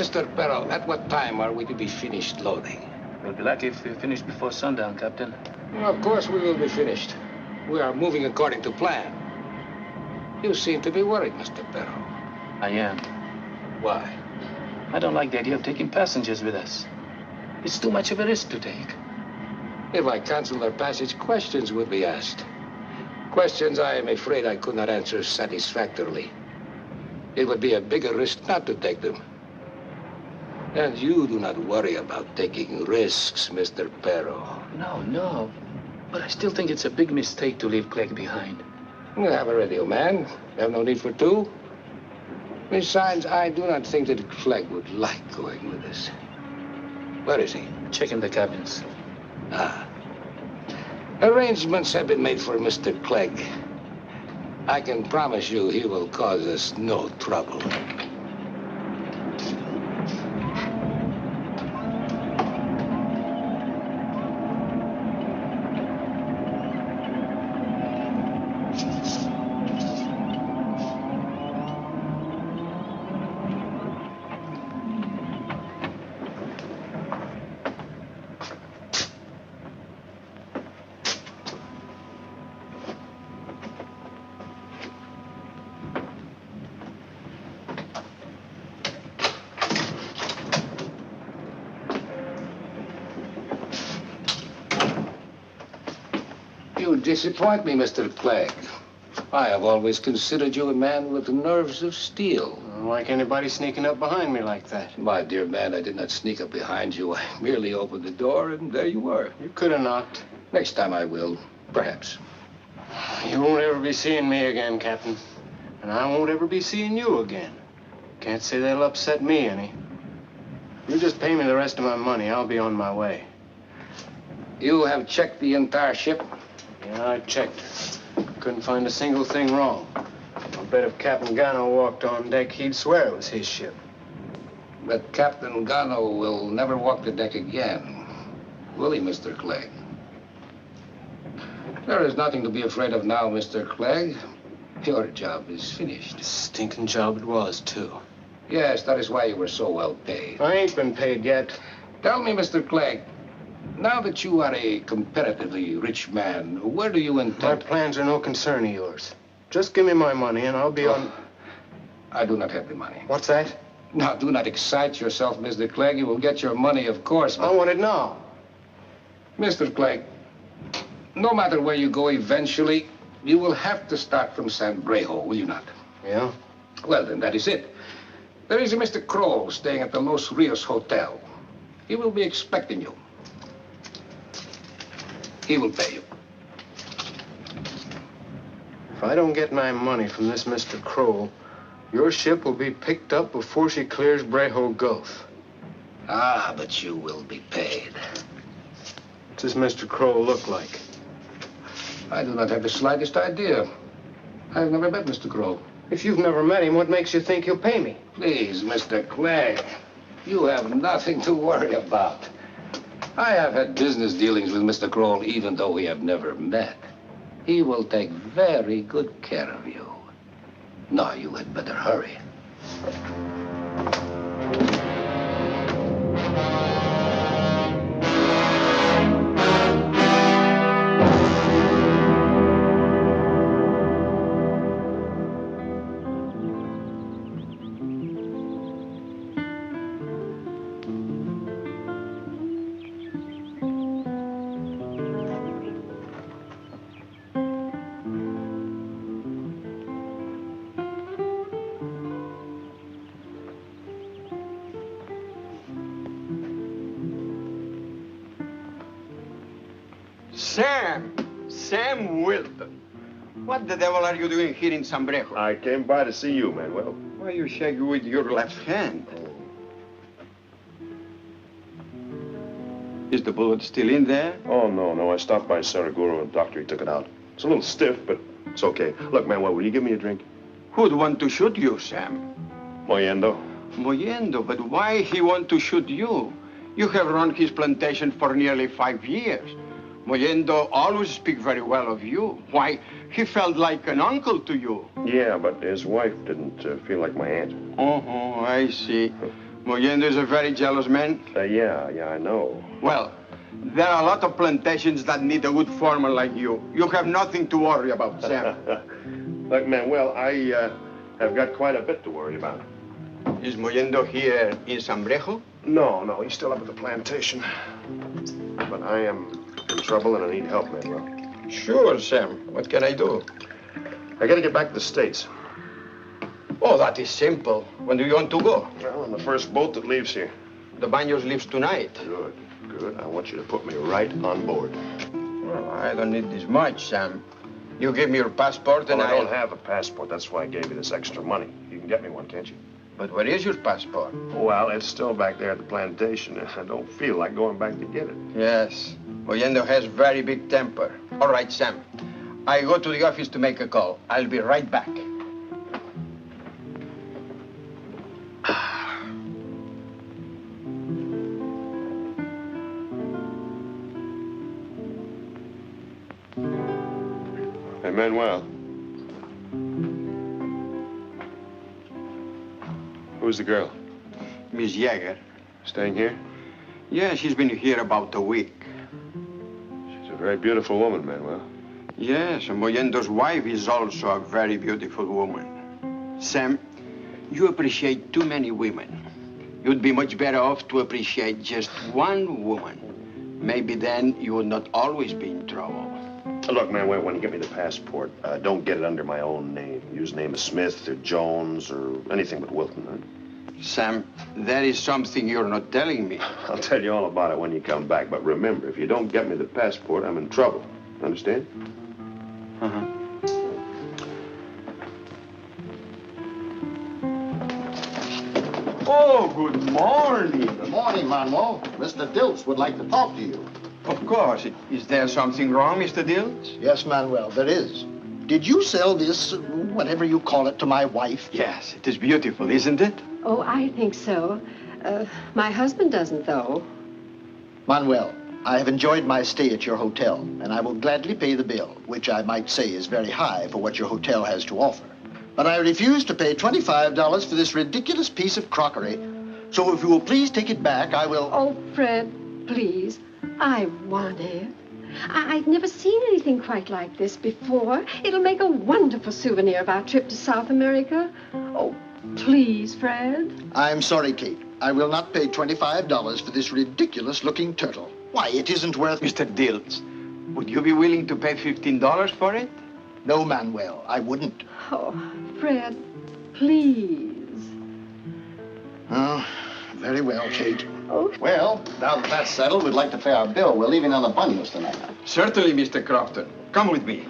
Mr. Perro, at what time are we to be finished loading? We'll be lucky if we finish before sundown, Captain. Well, of course we will be finished. We are moving according to plan. You seem to be worried, Mr. Perro. I am. Why? I don't like the idea of taking passengers with us. It's too much of a risk to take. If I cancel their passage, questions would be asked. Questions I am afraid I could not answer satisfactorily. It would be a bigger risk not to take them. And you do not worry about taking risks, Mr. Perro. No. But I still think it's a big mistake to leave Clegg behind. We have a radio man. We have no need for two. Besides, I do not think that Clegg would like going with us. Where is he? Checking the cabins. Ah. Arrangements have been made for Mr. Clegg. I can promise you he will cause us no trouble. You disappoint me, Mr. Clegg. I have always considered you a man with nerves of steel. Like anybody sneaking up behind me like that? My dear man, I did not sneak up behind you. I merely opened the door, and there you were. You could have knocked. Next time I will, perhaps. You won't ever be seeing me again, Captain. And I won't ever be seeing you again. Can't say that'll upset me any. You just pay me the rest of my money. I'll be on my way. You have checked the entire ship? Yeah, I checked. Couldn't find a single thing wrong. I'll bet if Captain Gano walked on deck, he'd swear it was his ship. But Captain Gano will never walk the deck again. Will he, Mr. Clegg? There is nothing to be afraid of now, Mr. Clegg. Your job is finished. Stinking job it was, too. Yes, that is why you were so well paid. I ain't been paid yet. Tell me, Mr. Clegg, now that you are a comparatively rich man, where do you My intend? plans are no concern of yours. Just give me my money and I'll be on... I do not have the money. What's that? Now, do not excite yourself, Mr. Clegg. You will get your money, of course, but... I want it now. Mr. Clegg, no matter where you go eventually, you will have to start from San Brejo, will you not? Yeah? Well, then that is it. There is a Mr. Kroll staying at the Los Rios Hotel. He will be expecting you. He will pay you. If I don't get my money from this Mr. Kroll, your ship will be picked up before she clears Brejo Gulf. Ah, but you will be paid. What's this Mr. Kroll look like? I do not have the slightest idea. I've never met Mr. Kroll. If you've never met him, what makes you think he'll pay me? Please, Mr. Clegg, you have nothing to worry about. I have had business dealings with Mr. Kroll, even though we have never met. He will take very good care of you. Now, you had better hurry. Sam Wilton. What the devil are you doing here in San Brejo? I came by to see you, Manuel. Why you shake with your left hand? Is the bullet still in there? Oh, no. I stopped by Saraguro and doctor, he took it out. It's a little stiff, but it's okay. Look, Manuel, will you give me a drink? Who'd want to shoot you, Sam? Moyendo. Moyendo, but why he want to shoot you? You have run his plantation for nearly 5 years. Moyendo always speak very well of you. Why, he felt like an uncle to you. Yeah, but his wife didn't feel like my aunt. Oh, I see. Mollendo is a very jealous man. Yeah, I know. Well, there are a lot of plantations that need a good farmer like you. You have nothing to worry about, Sam. Look, Manuel, I have got quite a bit to worry about. Is Mollendo here in Sambrejo? No, he's still up at the plantation. But I am in trouble and I need help, Manuel. Sure, Sam. What can I do? I gotta get back to the States. Oh, that is simple. When do you want to go? Well, on the first boat that leaves here. The Baños leaves tonight. Good. I want you to put me right on board. Well, I don't need this much, Sam. You give me your passport and I don't have a passport. That's why I gave you this extra money. You can get me one, can't you? But where is your passport? Well, it's still back there at the plantation. I don't feel like going back to get it. Yes. Mollendo has very big temper. All right, Sam. I go to the office to make a call. I'll be right back. Hey, Manuel. Who's the girl? Miss Yeager. Staying here? Yeah, she's been here about a week. She's a very beautiful woman, Manuel. Yes, and Mollendo's wife is also a very beautiful woman. Sam, you appreciate too many women. You'd be much better off to appreciate just one woman. Maybe then you would not always be in trouble. Look, Manuel, when you get me the passport, don't get it under my own name. Use the name of Smith or Jones or anything but Wilton, huh? Sam, that is something you're not telling me. I'll tell you all about it when you come back. But remember, if you don't get me the passport, I'm in trouble. Understand? Uh-huh. Oh, good morning. Good morning, Manuel. Mr. Diltz would like to talk to you. Of course. Is there something wrong, Mr. Diltz? Yes, Manuel, there is. Did you sell this, whatever you call it, to my wife? Yes, it is beautiful, isn't it? Oh, I think so. My husband doesn't, though. Manuel, I have enjoyed my stay at your hotel, and I will gladly pay the bill, which I might say is very high for what your hotel has to offer. But I refuse to pay $25 for this ridiculous piece of crockery. So if you will please take it back, I will... Oh, Fred, please. I want it. I've never seen anything quite like this before. It'll make a wonderful souvenir of our trip to South America. Oh, please, Fred. I'm sorry, Kate. I will not pay $25 for this ridiculous-looking turtle. Why, it isn't worth... Mr. Diltz, would you be willing to pay $15 for it? No, Manuel, I wouldn't. Oh, Fred, please. Oh, very well, Kate. Oh. Well, now that that's settled, we'd like to pay our bill. We're leaving on the Baños tonight. Certainly, Mr. Crofton. Come with me.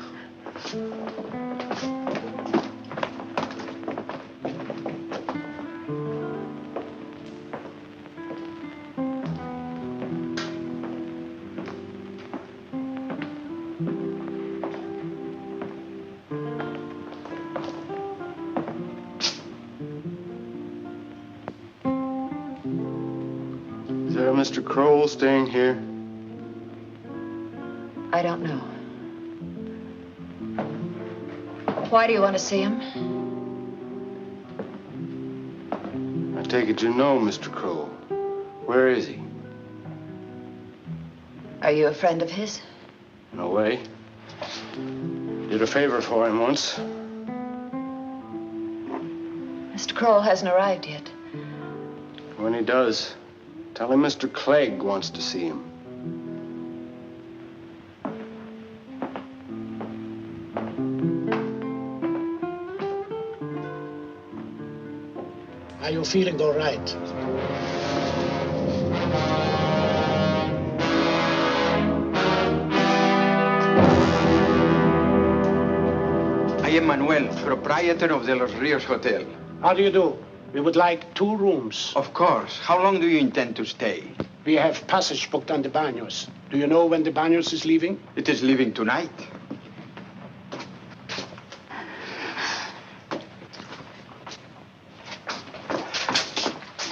Is there a Mr. Kroll staying here? I don't know. Why do you want to see him? I take it you know Mr. Kroll. Where is he? Are you a friend of his? No way. Did a favor for him once. Mr. Kroll hasn't arrived yet. When he does, tell him Mr. Clegg wants to see him. Are you feeling all right? I am Manuel, proprietor of the Los Rios Hotel. How do you do? We would like 2 rooms. Of course. How long do you intend to stay? We have passage booked on the Baños. Do you know when the Baños is leaving? It is leaving tonight.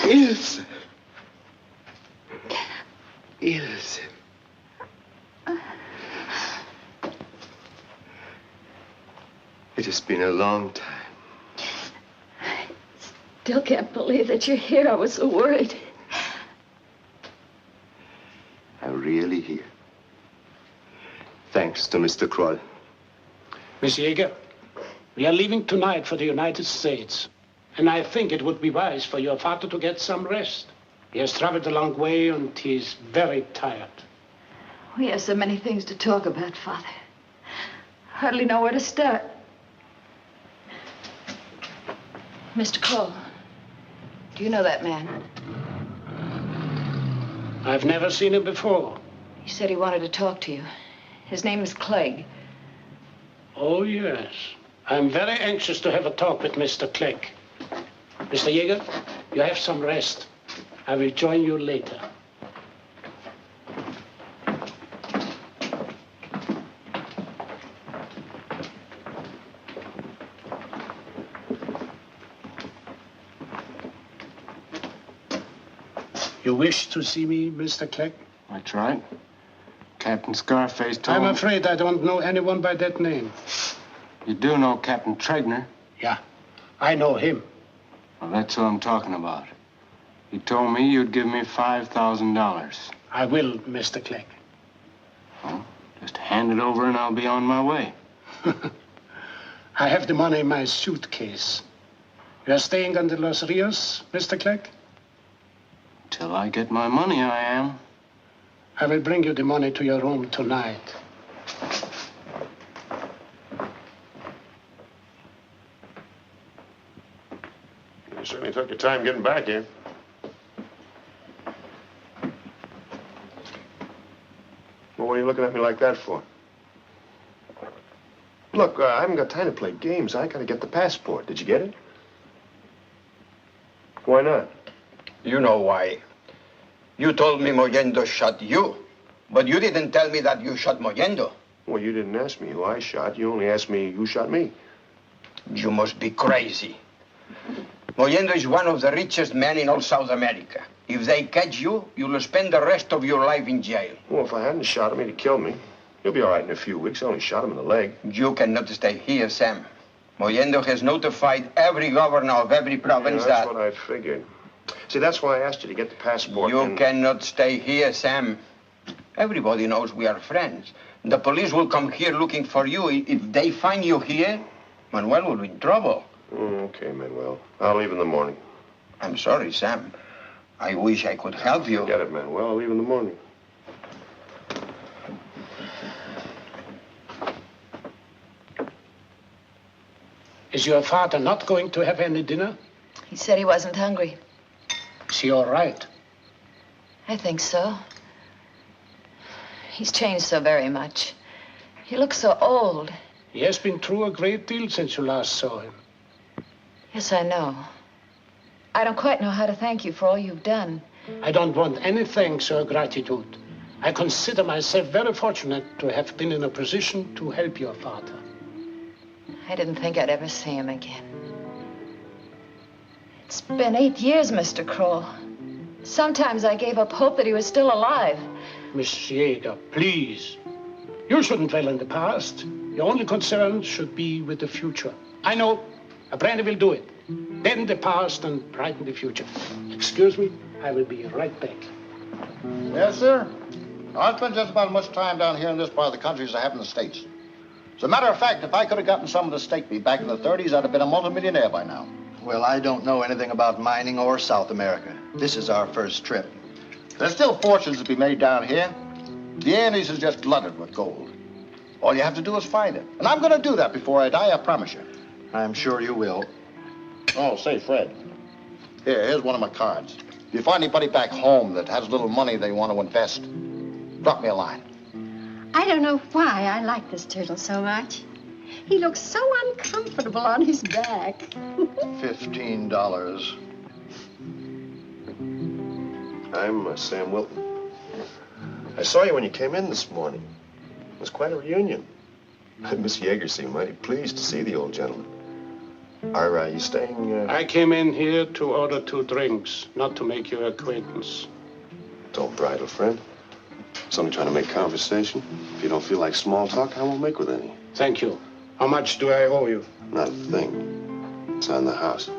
Ilse. Ilse. It has been a long time. still can't believe that you're here. I was so worried. I'm really here. Thanks to Mr. Kroll. Miss Yeager, we are leaving tonight for the United States. And I think it would be wise for your father to get some rest. He has traveled a long way and he's very tired. We have so many things to talk about, Father. Hardly know where to start. Mr. Kroll, do you know that man? I've never seen him before. He said he wanted to talk to you. His name is Clegg. Oh, yes. I'm very anxious to have a talk with Mr. Clegg. Mr. Yeager, you have some rest. I will join you later. You wish to see me, Mr. Clegg? That's right. Captain Scarface told I'm me... afraid I don't know anyone by that name. You do know Captain Tregner? Yeah, I know him. Well, that's who I'm talking about. He told me you'd give me $5,000. I will, Mr. Clegg. Well, just hand it over and I'll be on my way. I have the money in my suitcase. You are staying on the Los Rios, Mr. Clegg? Till I get my money, I am. I will bring you the money to your room tonight. You certainly took your time getting back here. Well, what are you looking at me like that for? Look, I haven't got time to play games. I gotta get the passport. Did you get it? Why not? You know why. You told me Mollendo shot you, but you didn't tell me that you shot Mollendo. Well, you didn't ask me who I shot. You only asked me who shot me. You must be crazy. Mollendo is one of the richest men in all South America. If they catch you, you'll spend the rest of your life in jail. Well, if I hadn't shot him, he'd have killed me. He'll be all right in a few weeks. I only shot him in the leg. You cannot stay here, Sam. Mollendo has notified every governor of every province That's what I figured. See, that's why I asked you to get the passport. You cannot stay here, Sam. Everybody knows we are friends. The police will come here looking for you. If they find you here, Manuel will be in trouble. Okay, Manuel. I'll leave in the morning. I'm sorry, Sam. I wish I could help you. Forget it, Manuel. I'll leave in the morning. Is your father not going to have any dinner? He said he wasn't hungry. Is he all right? I think so. He's changed so very much. He looks so old. He has been through a great deal since you last saw him. Yes, I know. I don't quite know how to thank you for all you've done. I don't want any thanks or gratitude. I consider myself very fortunate to have been in a position to help your father. I didn't think I'd ever see him again. It's been 8 years, Mr. Kroll. Sometimes I gave up hope that he was still alive. Miss Yeager, please. You shouldn't dwell in the past. Your only concern should be with the future. I know. A brandy will do it. Bend the past and brighten the future. Excuse me, I will be right back. Yes, sir. I spent just about as much time down here in this part of the country as I have in the States. As a matter of fact, if I could have gotten some of the stake meat back in the 30s, I'd have been a multimillionaire by now. Well, I don't know anything about mining or South America. This is our first trip. There's still fortunes to be made down here. The Andes is just flooded with gold. All you have to do is find it. And I'm going to do that before I die, I promise you. I'm sure you will. Oh, say, Fred. Here's one of my cards. If you find anybody back home that has a little money they want to invest, drop me a line. I don't know why I like this turtle so much. He looks so uncomfortable on his back. $15. I'm Sam Wilton. I saw you when you came in this morning. It was quite a reunion. Miss Yeager seemed mighty pleased to see the old gentleman. Are you staying? I came in here to order 2 drinks, not to make your acquaintance. Don't bridle, friend. I was only trying to make conversation. If you don't feel like small talk, I won't make with any. Thank you. How much do I owe you? Not a thing. It's on the house.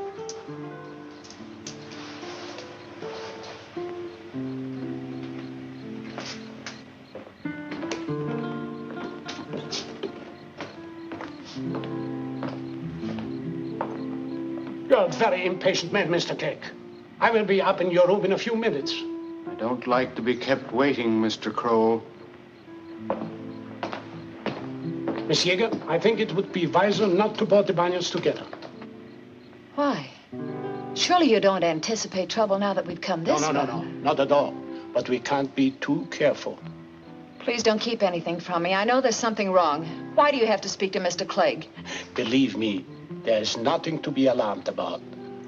You're a very impatient man, Mr. Clegg. I will be up in your room in a few minutes. I don't like to be kept waiting, Mr. Kroll. Miss Yeager, I think it would be wiser not to board the Banyas together. Why? Surely you don't anticipate trouble now that we've come this far. No, not at all. But we can't be too careful. Please don't keep anything from me. I know there's something wrong. Why do you have to speak to Mr. Clegg? Believe me, there is nothing to be alarmed about.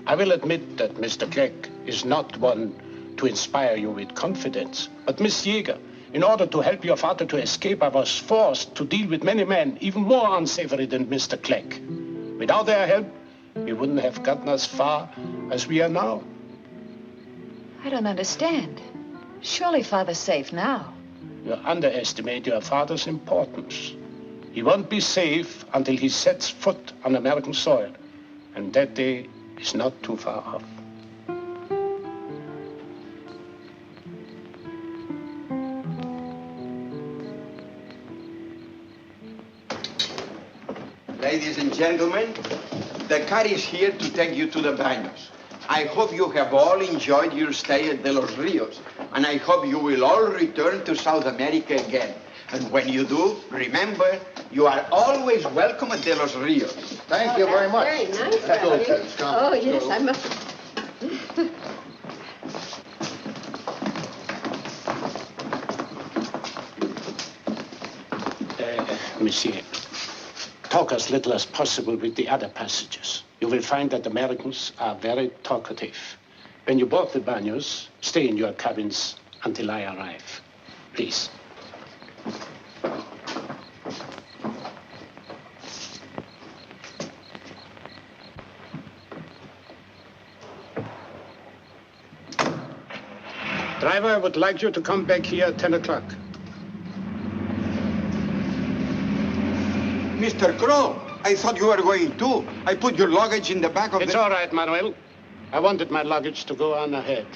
I will admit that Mr. Clegg is not one to inspire you with confidence. But Miss Yeager, in order to help your father to escape, I was forced to deal with many men, even more unsavory than Mr. Clegg. Without their help, we wouldn't have gotten as far as we are now. I don't understand. Surely Father's safe now. You underestimate your father's importance. He won't be safe until he sets foot on American soil. And that day is not too far off. Ladies and gentlemen, the car is here to take you to the Banos. I hope you have all enjoyed your stay at De Los Rios, and I hope you will all return to South America again. And when you do, remember, you are always welcome at De Los Rios. Thank you very much. Very nice, Daddy. Oh, yes, I must. Monsieur, talk as little as possible with the other passengers. You will find that Americans are very talkative. When you board the Banos, stay in your cabins until I arrive. Please. Driver, I would like you to come back here at 10 o'clock. Mr. Kroll, I thought you were going too. I put your luggage in the back of It's all right, Manuel. I wanted my luggage to go on ahead.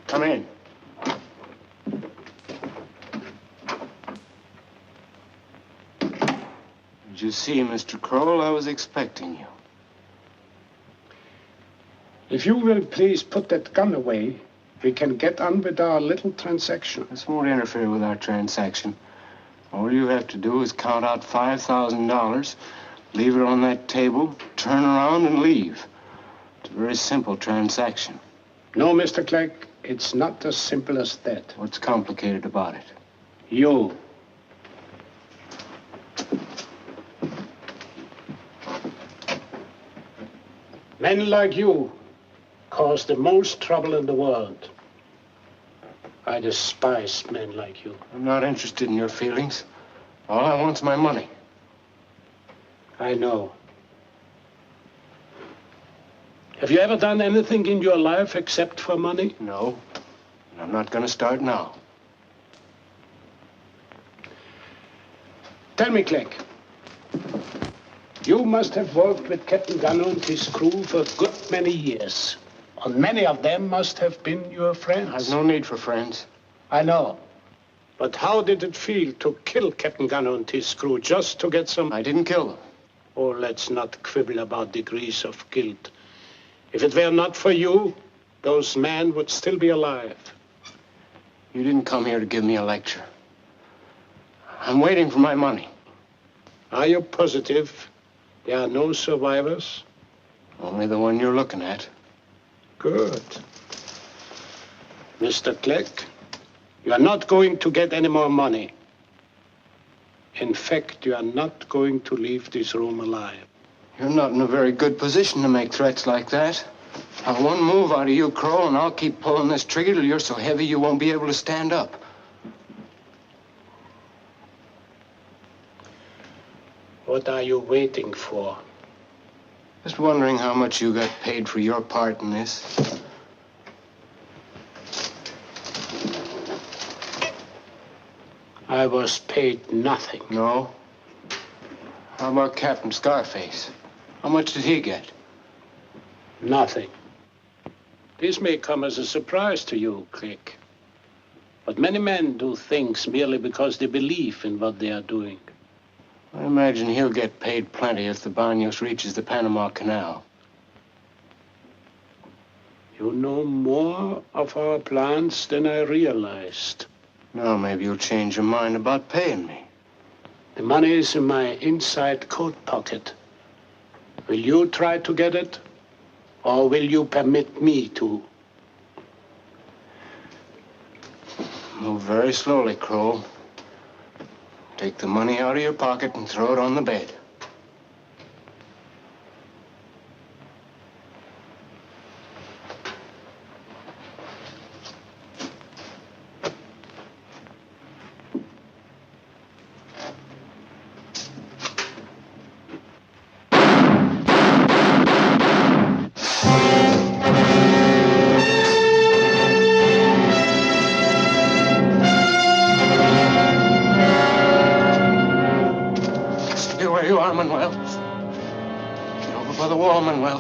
Come in. Did you see, Mr. Kroll? I was expecting you. If you will please put that gun away, we can get on with our little transaction. This won't interfere with our transaction. All you have to do is count out $5,000, leave it on that table, turn around and leave. It's a very simple transaction. No, Mr. Clegg, it's not as simple as that. What's complicated about it? You. Men like you cause the most trouble in the world. I despise men like you. I'm not interested in your feelings. All I want's my money. I know. Have you ever done anything in your life except for money? No. And I'm not going to start now. Tell me, Clegg. You must have worked with Captain Gunner and his crew for a good many years. And many of them must have been your friends. I've no need for friends. I know. But how did it feel to kill Captain Gunner and his crew just to get some... I didn't kill them. Oh, let's not quibble about degrees of guilt. If it were not for you, those men would still be alive. You didn't come here to give me a lecture. I'm waiting for my money. Are you positive there are no survivors? Only the one you're looking at. Good. Mr. Clegg, you are not going to get any more money. In fact, you are not going to leave this room alive. You're not in a very good position to make threats like that. Now, one move out of you, Kroll, and I'll keep pulling this trigger till you're so heavy you won't be able to stand up. What are you waiting for? Just wondering how much you got paid for your part in this. I was paid nothing. No? How about Captain Scarface? How much did he get? Nothing. This may come as a surprise to you, Click. But many men do things merely because they believe in what they are doing. I imagine he'll get paid plenty if the Banos reaches the Panama Canal. You know more of our plans than I realized. Now maybe you'll change your mind about paying me. The money is in my inside coat pocket. Will you try to get it? Or will you permit me to? Move very slowly, Kroll. Take the money out of your pocket and throw it on the bed. Manuel. Get over by the wall, Manuel.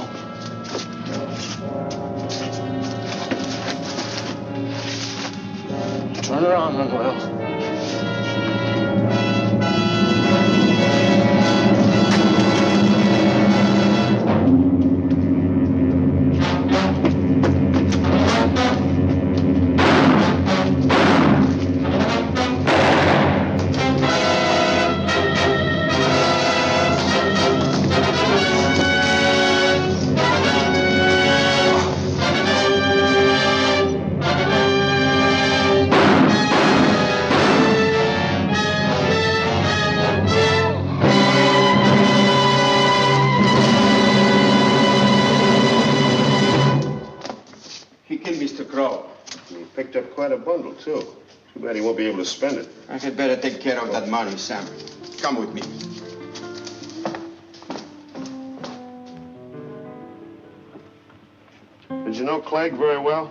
Turn around, Manuel. Too bad he won't be able to spend it. I had better take care of that money, Sam. Come with me. Did you know Clegg very well?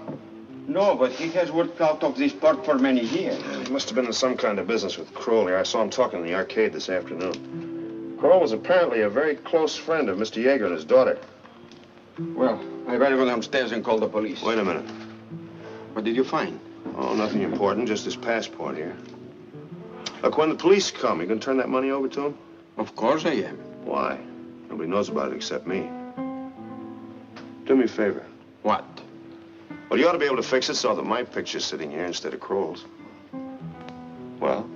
No, but he has worked out of this part for many years. He must have been in some kind of business with Kroll here. I saw him talking in the arcade this afternoon. Kroll was apparently a very close friend of Mr. Yeager and his daughter. Well, I better go downstairs and call the police. Wait a minute. What did you find? Oh, nothing important, just his passport here. Look, when the police come, you gonna turn that money over to him? Of course I am. Why? Nobody knows about it except me. Do me a favor. What? Well, you ought to be able to fix it so that my picture's sitting here instead of Kroll's. Well,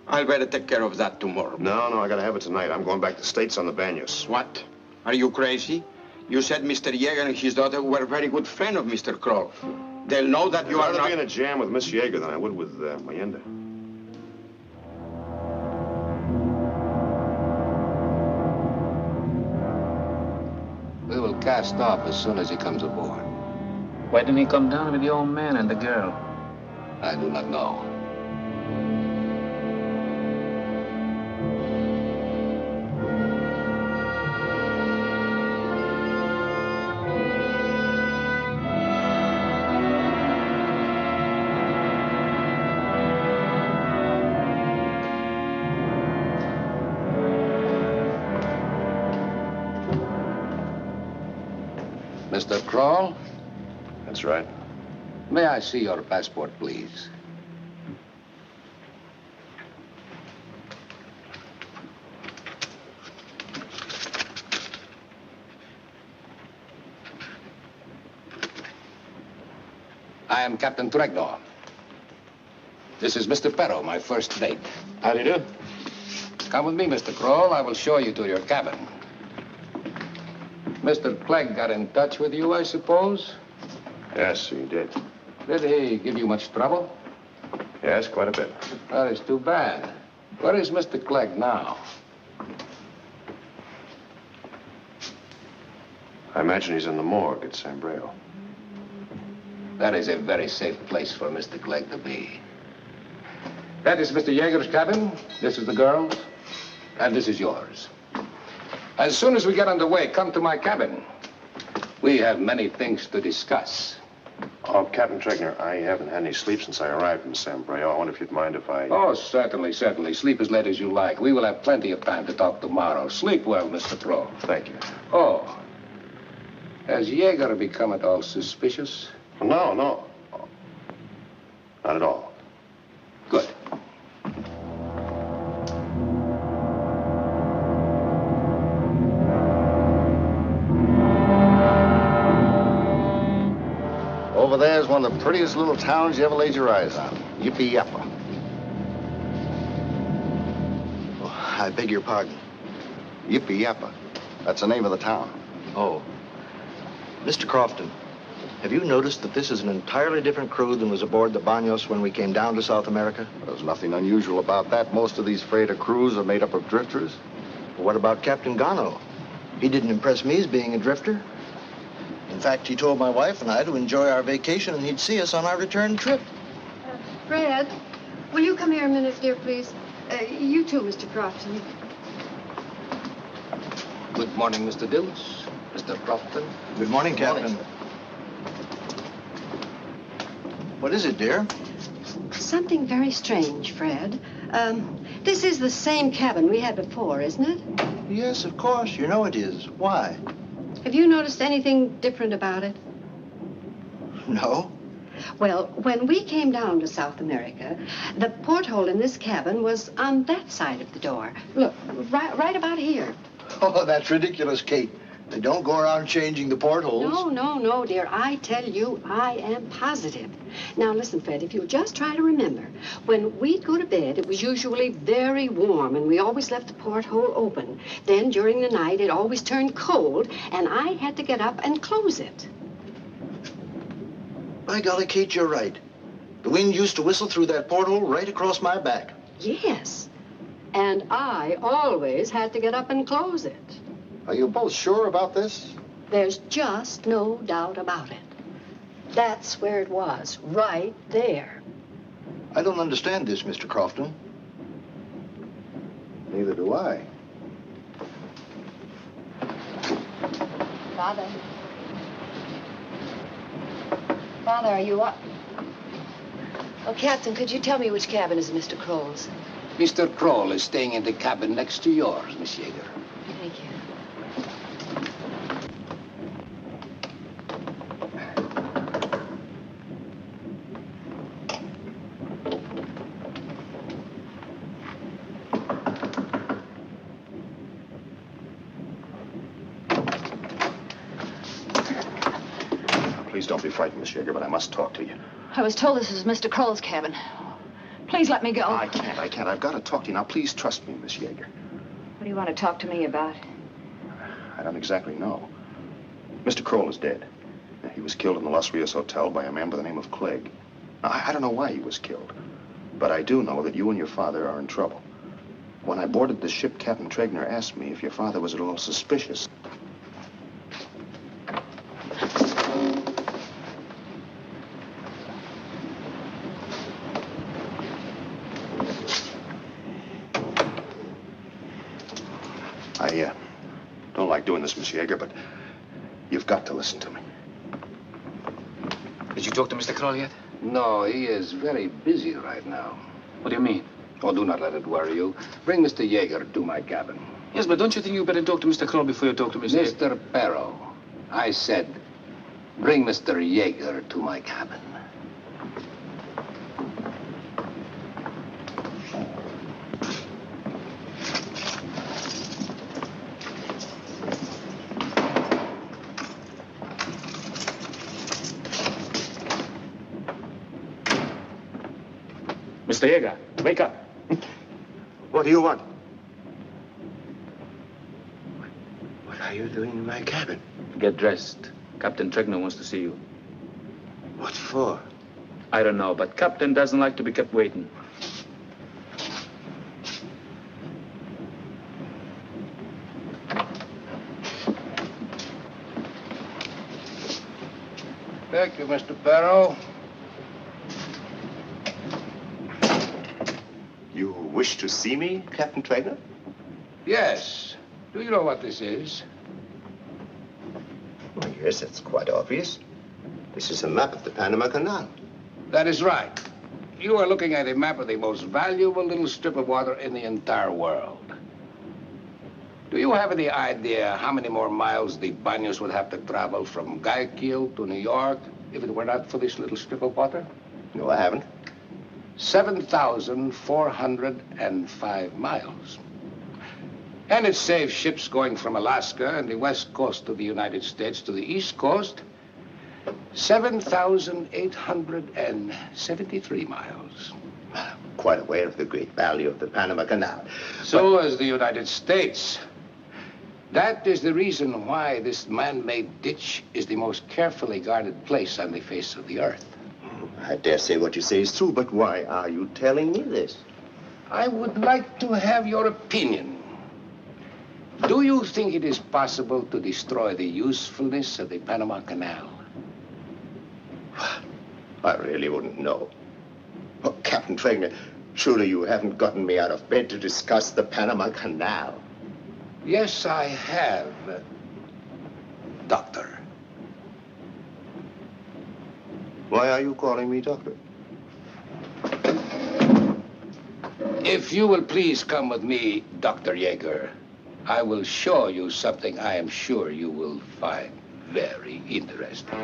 I'll better take care of that tomorrow. No, I gotta have it tonight. I'm going back to the States on the Banos. What? Are you crazy? You said Mr. Yeager and his daughter were a very good friend of Mr. Kroll. They'll know that you are I'd rather not... be in a jam with Miss Yeager than I would with Mayenda. We will cast off as soon as he comes aboard. Why didn't he come down with the old man and the girl? I do not know. Mr. Kroll? That's right. May I see your passport, please? I am Captain Tregnow. This is Mr. Perro, my first date. How do you do? Come with me, Mr. Kroll. I will show you to your cabin. Mr. Clegg got in touch with you, I suppose? Yes, he did. Did he give you much trouble? Yes, quite a bit. That is too bad. Where is Mr. Clegg now? I imagine he's in the morgue at San Breo. That is a very safe place for Mr. Clegg to be. That is Mr. Yeager's cabin. This is the girl's. And this is yours. As soon as we get underway, come to my cabin. We have many things to discuss. Oh, Captain Tregnow, I haven't had any sleep since I arrived in San Breo. I wonder if you'd mind if I... Oh, certainly. Sleep as late as you like. We will have plenty of time to talk tomorrow. Sleep well, Mr. Kroll. Thank you. Oh. Has Yeager become at all suspicious? No. Not at all. Good. Over there is one of the prettiest little towns you ever laid your eyes on. Yippee Yappa. Oh, I beg your pardon. Yippee Yappa. That's the name of the town. Oh. Mr. Crofton, have you noticed that this is an entirely different crew than was aboard the Banos when we came down to South America? There's nothing unusual about that. Most of these freighter crews are made up of drifters. Well, what about Captain Gano? He didn't impress me as being a drifter. In fact, he told my wife and I to enjoy our vacation and he'd see us on our return trip. Fred, will you come here a minute, dear, please? You too, Mr. Crofton. Good morning, Mr. Dills. Mr. Crofton. Good morning, Captain. What is it, dear? Something very strange, Fred. This is the same cabin we had before, isn't it? Yes, of course. You know it is. Why? Have you noticed anything different about it? No. Well, when we came down to South America, the porthole in this cabin was on that side of the door. Look, right about here. Oh, that's ridiculous, Kate. They don't go around changing the portholes. No, dear. I tell you, I am positive. Now, listen, Fred, if you'll just try to remember, when we'd go to bed, it was usually very warm, and we always left the porthole open. Then, during the night, it always turned cold, and I had to get up and close it. By golly, Kate, you're right. The wind used to whistle through that porthole right across my back. Yes. And I always had to get up and close it. Are you both sure about this? There's just no doubt about it. That's where it was, right there. I don't understand this, Mr. Crofton. Neither do I. Father. Father, are you up? Oh, Captain, could you tell me which cabin is Mr. Kroll's? Mr. Kroll is staying in the cabin next to yours, Miss Yeager. Thank you. Please don't be frightened, Miss Yeager, but I must talk to you. I was told this was Mr. Kroll's cabin. Please let me go. I can't. I've got to talk to you. Now, please trust me, Miss Yeager. What do you want to talk to me about? I don't exactly know. Mr. Kroll is dead. He was killed in the Los Rios Hotel by a man by the name of Clegg. Now, I don't know why he was killed, but I do know that you and your father are in trouble. When I boarded the ship, Captain Tregner asked me if your father was at all suspicious. I don't like doing this, Miss Yeager, but you've got to listen to me. Did you talk to Mr. Kroll yet? No, he is very busy right now. What do you mean? Oh, do not let it worry you. Bring Mr. Yeager to my cabin. Yes, but don't you think you better talk to Mr. Kroll before you talk to Mr. Mr. Perro, I said, bring Mr. Yeager to my cabin. Mr. Yeager, wake up. What do you want? What are you doing in my cabin? Get dressed. Captain Tregner wants to see you. What for? I don't know, but Captain doesn't like to be kept waiting. Thank you, Mr. Perro. You wish to see me, Captain Tregner? Yes. Do you know what this is? Well, yes, it's quite obvious. This is a map of the Panama Canal. That is right. You are looking at a map of the most valuable little strip of water in the entire world. Do you have any idea how many more miles the Banos would have to travel from Guayaquil to New York if it were not for this little strip of water? No, I haven't. 7,405 miles. And it saves ships going from Alaska and the west coast of the United States to the east coast 7,873 miles. Quite aware of the great value of the Panama Canal. So is the United States. That is the reason why this man-made ditch is the most carefully guarded place on the face of the earth. I dare say what you say is true, but why are you telling me this? I would like to have your opinion. Do you think it is possible to destroy the usefulness of the Panama Canal? I really wouldn't know. Oh, Captain Fregner, surely you haven't gotten me out of bed to discuss the Panama Canal. Yes, I have, Doctor. Why are you calling me Doctor? If you will please come with me, Dr. Yeager, I will show you something I am sure you will find very interesting.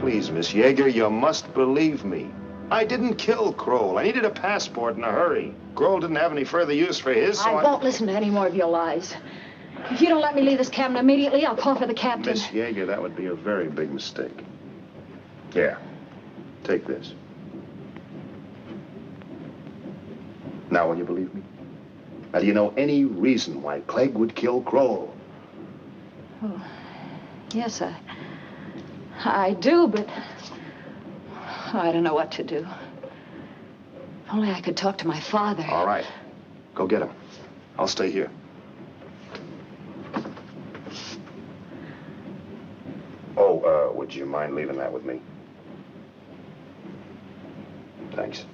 Please, Miss Yeager, you must believe me. I didn't kill Kroll. I needed a passport in a hurry. Kroll didn't have any further use for his, so I won't listen to any more of your lies. If you don't let me leave this cabin immediately, I'll call for the captain. Miss Yeager, that would be a very big mistake. Here, take this. Now, will you believe me? Now, do you know any reason why Clegg would kill Kroll? Oh, yes, I do, but I don't know what to do. If only I could talk to my father. All right. Go get him. I'll stay here. Oh, would you mind leaving that with me? Thanks.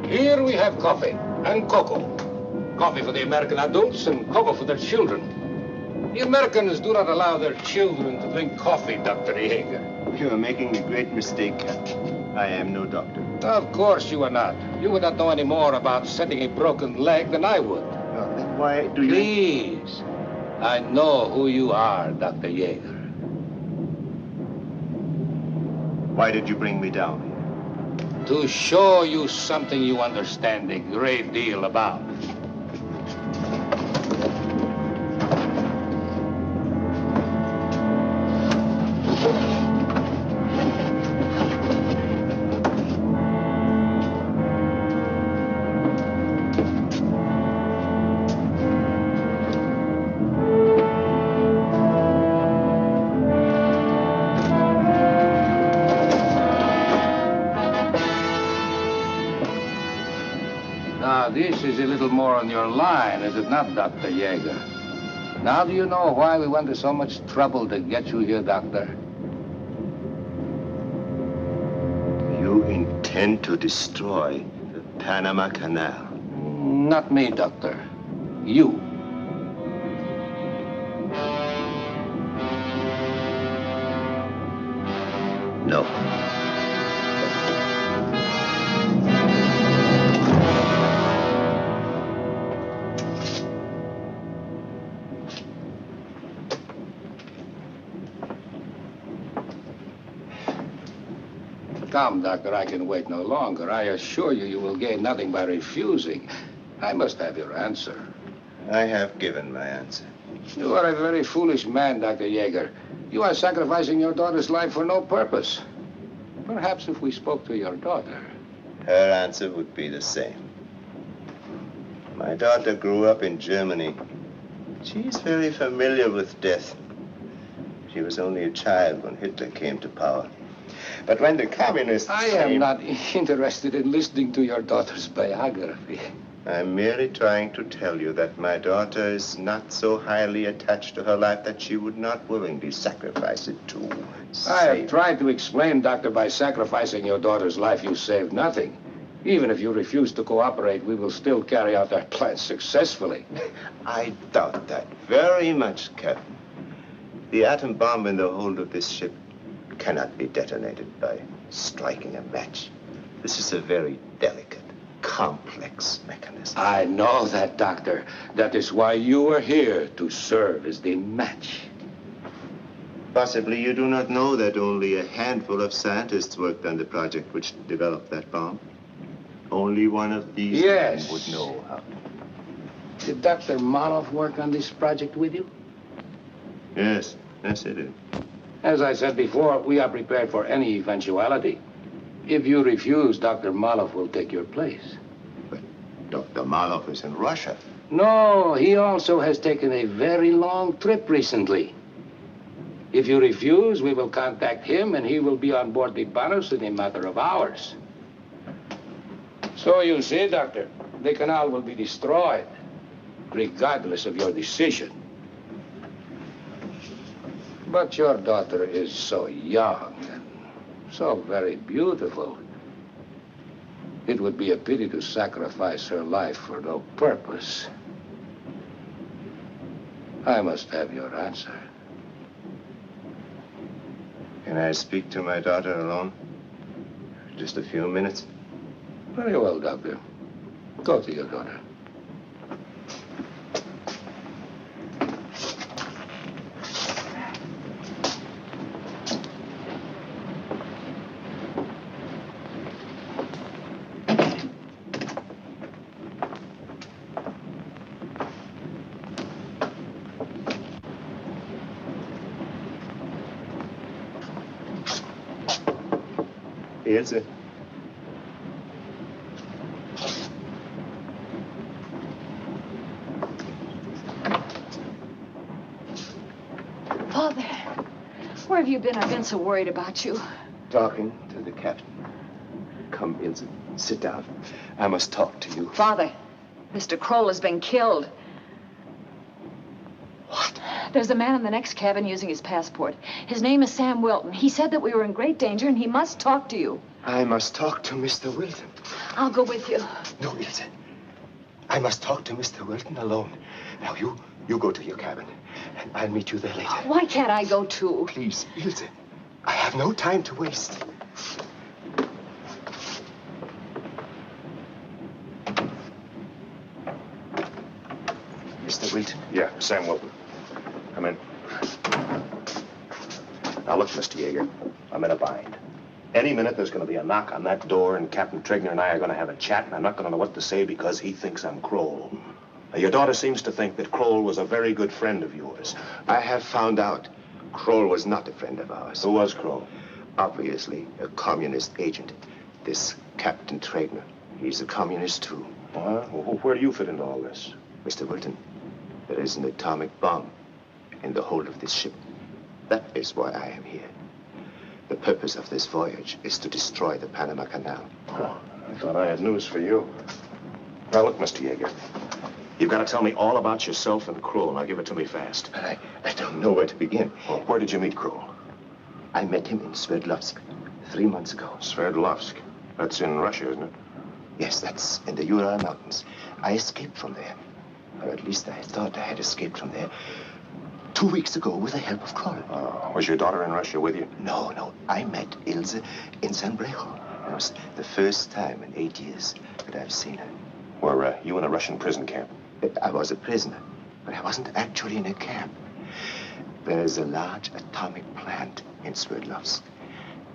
Here we have coffee and cocoa. Coffee for the American adults and cocoa for their children. The Americans do not allow their children to drink coffee, Dr. Yeager. You are making a great mistake, Captain. I am no doctor. Of course you are not. You would not know any more about setting a broken leg than I would. Then why do you... Please. I know who you are, Dr. Yeager. Why did you bring me down? To show you something you understand a great deal about. This is a little more on your line, is it not, Dr. Yeager? Now do you know why we went to so much trouble to get you here, Doctor? You intend to destroy the Panama Canal? Not me, Doctor. You. No. Come, Doctor, I can wait no longer. I assure you, you will gain nothing by refusing. I must have your answer. I have given my answer. You are a very foolish man, Dr. Yeager. You are sacrificing your daughter's life for no purpose. Perhaps if we spoke to your daughter. Her answer would be the same. My daughter grew up in Germany. She's very familiar with death. She was only a child when Hitler came to power. But when the communists I am not interested in listening to your daughter's biography. I'm merely trying to tell you that my daughter is not so highly attached to her life that she would not willingly sacrifice it to I have save. tried to explain, Doctor, by sacrificing your daughter's life, you save nothing. Even if you refuse to cooperate, we will still carry out our plans successfully. I doubt that very much, Captain. The atom bomb in the hold of this ship cannot be detonated by striking a match. This is a very delicate, complex mechanism. I know that, Doctor. That is why you are here, to serve as the match. Possibly you do not know that only a handful of scientists worked on the project which developed that bomb. Only one of these men would know how. Did Dr. Maloff work on this project with you? Yes, yes, he did. As I said before, we are prepared for any eventuality. If you refuse, Dr. Maloff will take your place. But Dr. Maloff is in Russia. No, he also has taken a very long trip recently. If you refuse, we will contact him, and he will be on board the Banos in a matter of hours. So you see, Doctor, the canal will be destroyed, regardless of your decision. But your daughter is so young and so very beautiful. It would be a pity to sacrifice her life for no purpose. I must have your answer. Can I speak to my daughter alone? Just a few minutes? Very well, Doctor. Go to your daughter. Ilse. Father, where have you been? I've been so worried about you. Talking to the captain. Come, Ilse. Sit down. I must talk to you. Father, Mr. Kroll has been killed. What? There's a man in the next cabin using his passport. His name is Sam Wilton. He said that we were in great danger and he must talk to you. I must talk to Mr. Wilton. I'll go with you. No, Ilse. I must talk to Mr. Wilton alone. Now, you go to your cabin, and I'll meet you there later. Why can't I go too? Please, Ilse. I have no time to waste. Mr. Wilton? Yeah, Sam Wilton. Come in. Now, look, Mr. Yeager, I'm in a bind. Any minute there's going to be a knock on that door, and Captain Tregner and I are going to have a chat, and I'm not going to know what to say because he thinks I'm Kroll. Now, your daughter seems to think that Kroll was a very good friend of yours. I have found out Kroll was not a friend of ours. Who was Kroll? Obviously, a communist agent. This Captain Tregner. He's a communist, too. Well, where do you fit into all this? Mr. Wilton, there is an atomic bomb in the hold of this ship. That is why I am here. The purpose of this voyage is to destroy the Panama Canal. Oh, I thought I had news for you. Now, look, Mr. Yeager, you've got to tell me all about yourself and Kroll. Now, give it to me fast. But I don't know where to begin. Well, where did you meet Kroll? I met him in Sverdlovsk 3 months ago. Sverdlovsk? That's in Russia, isn't it? Yes, that's in the Ural Mountains. I escaped from there. Or at least I thought I had escaped from there 2 weeks ago with the help of Kroll. Was your daughter in Russia with you? No. I met Ilse in San Brejo. It was the first time in 8 years that I've seen her. Were you in a Russian prison camp? I was a prisoner, but I wasn't actually in a camp. There is a large atomic plant in Sverdlovsk,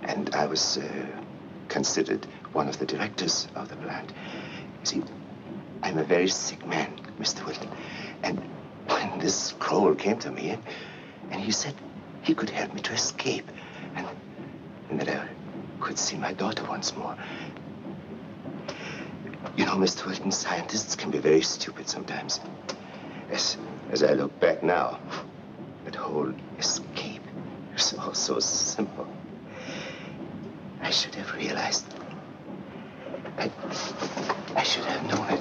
and I was considered one of the directors of the plant. You see, I'm a very sick man, Mr. Wilton, and when this Kroll came to me, and he said he could help me to escape, and that I could see my daughter once more. You know, Mr. Wilton, scientists can be very stupid sometimes. As I look back now, that whole escape is all so simple. I should have realized. I should have known it.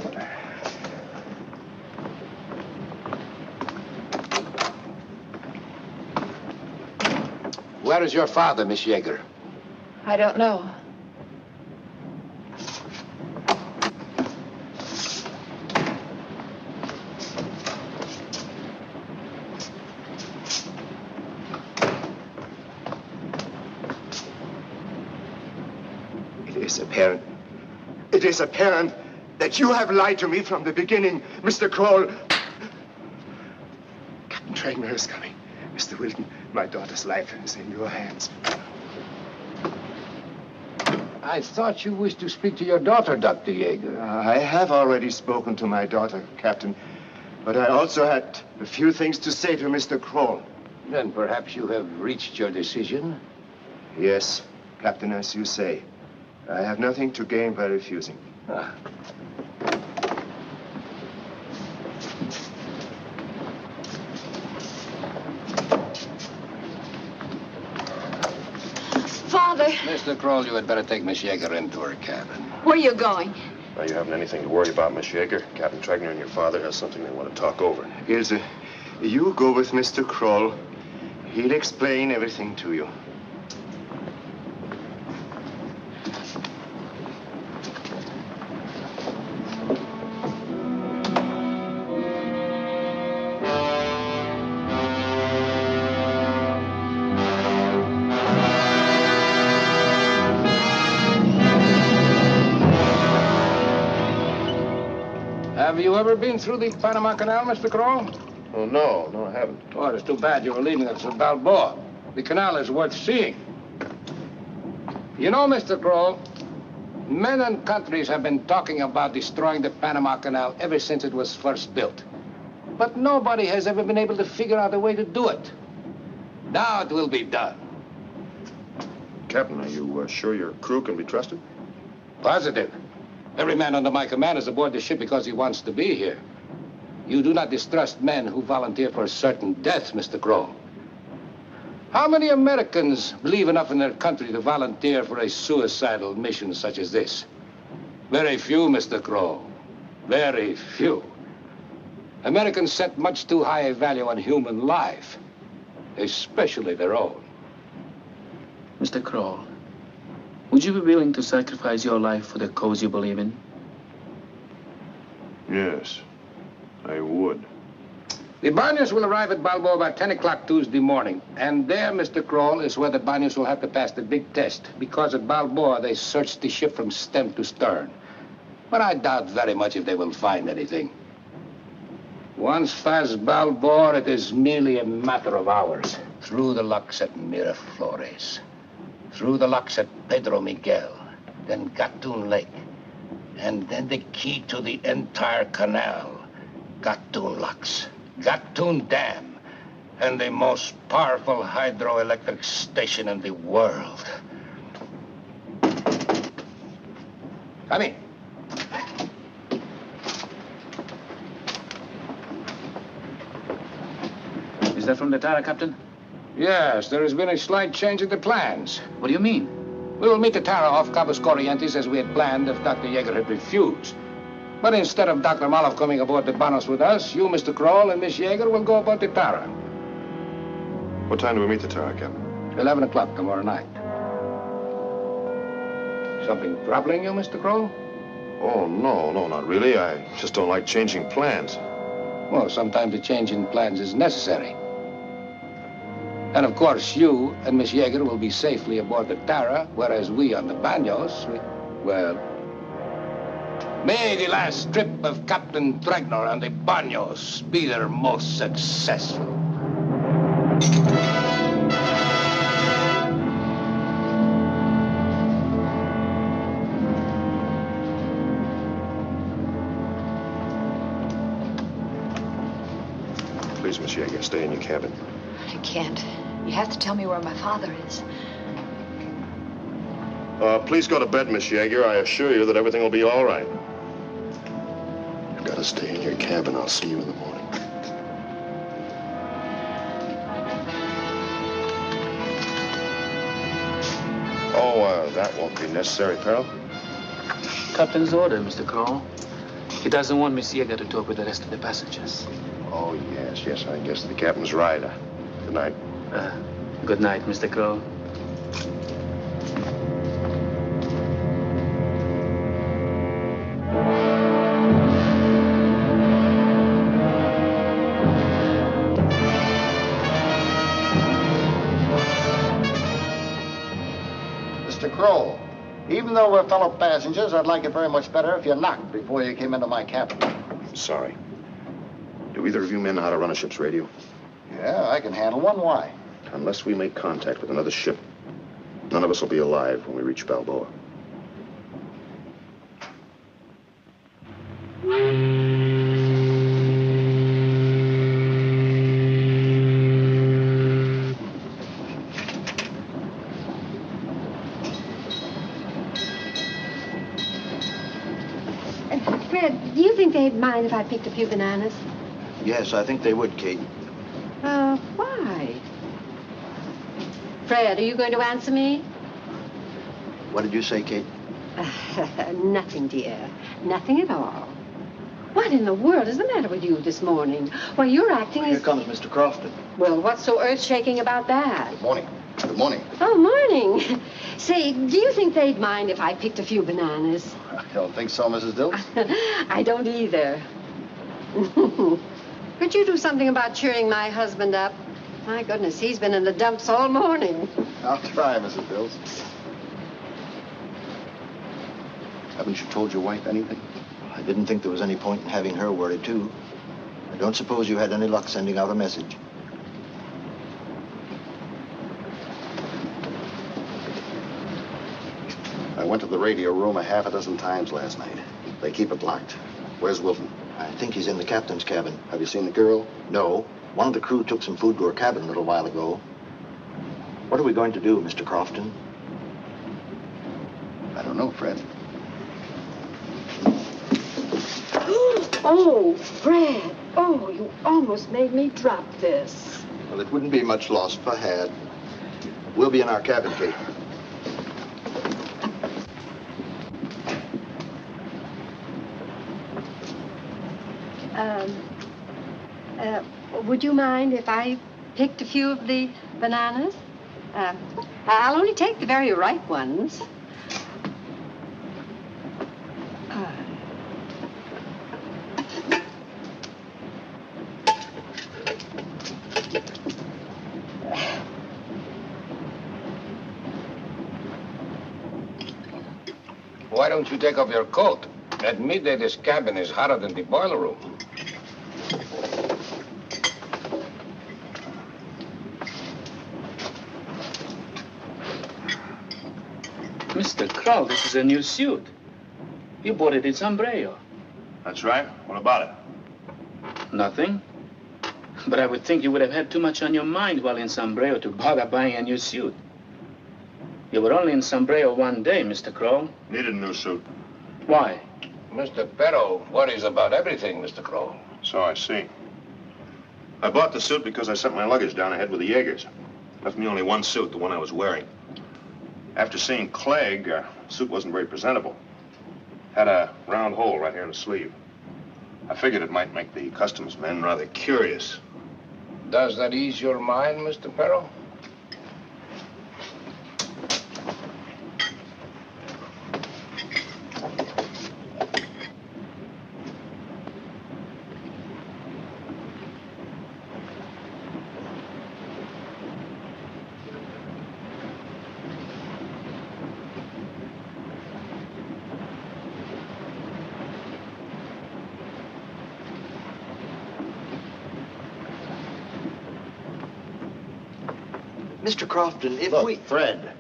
Where is your father, Miss Yeager? I don't know. It is apparent that you have lied to me from the beginning, Mr. Kroll. Captain Trainer is coming. Mr. Wilton, my daughter's life is in your hands. I thought you wished to speak to your daughter, Dr. Yeager. I have already spoken to my daughter, Captain. But I also had a few things to say to Mr. Kroll. Then perhaps you have reached your decision? Yes, Captain, as you say. I have nothing to gain by refusing. Father! Mr. Kroll, you had better take Miss Yeager into her cabin. Where are you going? Now, you haven't anything to worry about, Miss Yeager. Captain Tregner and your father has something they want to talk over. Ilse, you go with Mr. Kroll. He'll explain everything to you. Have you ever been through the Panama Canal, Mr. Kroll? Oh, no, I haven't. Oh, it's too bad you were leaving us at Balboa. The canal is worth seeing. You know, Mr. Kroll, men and countries have been talking about destroying the Panama Canal ever since it was first built. But nobody has ever been able to figure out a way to do it. Now it will be done. Captain, are you sure your crew can be trusted? Positive. Every man under my command is aboard the ship because he wants to be here. You do not distrust men who volunteer for certain death, Mr. Kroll. How many Americans believe enough in their country to volunteer for a suicidal mission such as this? Very few, Mr. Kroll. Very few. Americans set much too high a value on human life, especially their own. Mr. Kroll, would you be willing to sacrifice your life for the cause you believe in? Yes, I would. The Banyos will arrive at Balboa about 10 o'clock Tuesday morning. And there, Mr. Kroll, is where the Banyos will have to pass the big test. Because at Balboa, they searched the ship from stem to stern. But I doubt very much if they will find anything. Once past Balboa, it is merely a matter of hours. Through the locks at Miraflores. Through the locks at Pedro Miguel. Then Gatun Lake. And then the key to the entire canal. Gatun Locks. Gatun Dam, and the most powerful hydroelectric station in the world. Come in. Is that from the Tara, Captain? Yes, there has been a slight change in the plans. What do you mean? We will meet the Tara off Cabos Corrientes as we had planned if Dr. Yeager had refused. But instead of Dr. Maloff coming aboard the Banos with us, you, Mr. Kroll, and Miss Yeager will go aboard the Tara. What time do we meet the Tara, Captain? 11 o'clock tomorrow night. Something troubling you, Mr. Kroll? Oh, no, not really. I just don't like changing plans. Well, sometimes a change in plans is necessary. And of course, you and Miss Yeager will be safely aboard the Tara, whereas we on the Banyos, well... May the last trip of Captain Tregner and the Banyos be their most successful. Please, Miss Yeager, stay in your cabin. I can't. You have to tell me where my father is. Please go to bed, Miss Yeager. I assure you that everything will be all right. You've got to stay in your cabin. I'll see you in the morning. Oh, that won't be necessary, Peril. Captain's order, Mr. Kroll. He doesn't want Miss Yeager to talk with the rest of the passengers. Oh, yes, I guess the captain's right. Good night. Good night, Mr. Kroll. Mr. Kroll, even though we're fellow passengers, I'd like it very much better if you knocked before you came into my cabin. I'm sorry. Do either of you men know how to run a ship's radio? Yeah, I can handle one. Why? Unless we make contact with another ship, none of us will be alive when we reach Balboa. Fred, do you think they'd mind if I picked a few bananas? Yes, I think they would, Kate. Why? Fred, are you going to answer me? What did you say, Kate? Nothing, dear. Nothing at all. What in the world is the matter with you this morning? Why, you're acting Here as... comes Mr. Crofton. Well, what's so earth-shaking about that? Good morning. Good morning. Oh, morning. Say, do you think they'd mind if I picked a few bananas? I don't think so, Mrs. Dills. I don't either. Could you do something about cheering my husband up? My goodness, he's been in the dumps all morning. I'll try, Mrs. Dills. Haven't you told your wife anything? I didn't think there was any point in having her worried, too. I don't suppose you had any luck sending out a message. I went to the radio room 6 times last night. They keep it locked. Where's Wilton? I think he's in the captain's cabin. Have you seen the girl? No. One of the crew took some food to her cabin a little while ago. What are we going to do, Mr. Crofton? I don't know, Fred. Oh, Fred. Oh, you almost made me drop this. Well, it wouldn't be much loss if I had. We'll be in our cabin, Kate. Would you mind if I picked a few of the bananas? I'll only take the very ripe ones. Why don't you take off your coat? At midday, this cabin is hotter than the boiler room. Mr. Kroll, this is a new suit. You bought it in Sombrero. That's right. What about it? Nothing. But I would think you would have had too much on your mind while in Sombrero to bother buying a new suit. You were only in Sombrero one day, Mr. Kroll. Needed a new suit. Why? Mr. Perro worries about everything, Mr. Kroll. So I see. I bought the suit because I sent my luggage down ahead with the Jaegers. Left me only one suit, the one I was wearing. After seeing Clegg, the suit wasn't very presentable. Had a round hole right here in the sleeve. I figured it might make the customs men rather curious. Does that ease your mind, Mr. Perro? Mr. Crofton, if Look, we... Fred,